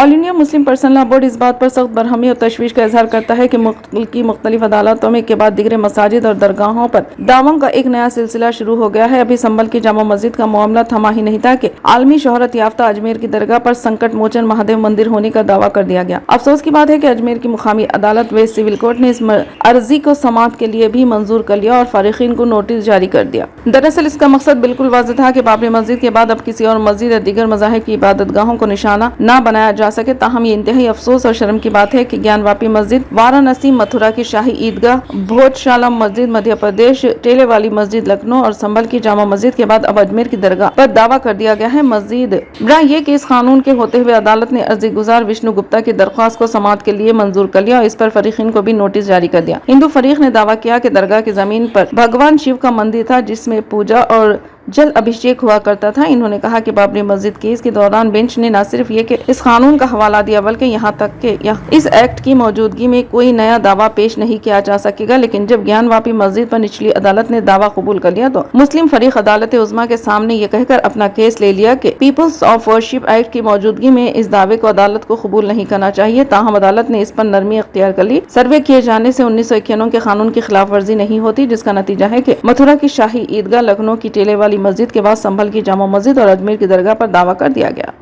All India Muslim personal law board इस बात पर सख्त बरहमी और तशवीश का इजहार करता है कि मुल्क की मुख्तलिफ अदालतों में के बाद दिगरे मसाजिद और दरगाहों पर दावों का एक नया सिलसिला शुरू हो गया है। अभी संभल की जामा मस्जिद का मामला थमा ही नहीं था कि आलमी शोहरत याफ्ता अजमेर की दरगाह पर संकट मोचन महादेव मंदिर होने का दावा कर दिया गया। अफसोस की बात है कि अजमेर की मुकामी अदालत व सिविल कोर्ट ने इस अर्जी को समाअत के लिए भी मंजूर कर लिया और फारिकीन को नोटिस जारी कर दिया। दरअसल इसका मकसद बिल्कुल वाज़ेह था कि बाबरी मस्जिद के बाद अब किसी और मस्जिद या दीगर मज़ाहिब की इबादतगाहों को निशाना न बनाया जा सके। ताहम ये इंतहाई अफसोस और शर्म की बात है कि ज्ञानवापी मस्जिद, वाराणसी मथुरा की शाही ईदगाह, भोजशाला मस्जिद मध्य प्रदेश, टेले वाली मस्जिद लखनऊ और संभल की जामा मस्जिद के बाद अब अजमेर की दरगाह पर दावा कर दिया गया है। मस्जिद ये कि इस कानून के होते हुए अदालत ने अर्जी गुजार विष्णु गुप्ता की दरख्वास्त को समाअत के लिए मंजूर कर लिया और इस पर फरीकीन को भी नोटिस जारी कर दिया। हिंदू फरीक ने दावा किया कि दरगाह की जमीन पर भगवान शिव का मंदिर था जिसमें पूजा और जल अभिषेक हुआ करता था। इन्होंने कहा कि बाबरी मस्जिद केस के दौरान बेंच ने न सिर्फ ये कि इस कानून का हवाला दिया बल्कि यहाँ तक कि इस एक्ट की मौजूदगी में कोई नया दावा पेश नहीं किया जा सकेगा। लेकिन जब ज्ञानवापी मस्जिद पर निचली अदालत ने दावा कबूल कर लिया तो मुस्लिम फरीक अदालत उज़्मा के सामने ये कहकर अपना केस ले लिया कि पीपल्स ऑफ वर्शिप एक्ट की मौजूदगी में इस दावे को अदालत को कबूल नहीं करना चाहिए। ताहम अदालत ने इस पर नरमी अख्तियार कर ली। सर्वे किए जाने से 1991 के कानून की खिलाफ वर्जी नहीं होती, जिसका नतीजा है कि मथुरा की शाही ईदगाह, लखनऊ की टेले वाली मस्जिद के बाद संभल की जामा मस्जिद और अजमेर की दरगाह पर दावा कर दिया गया।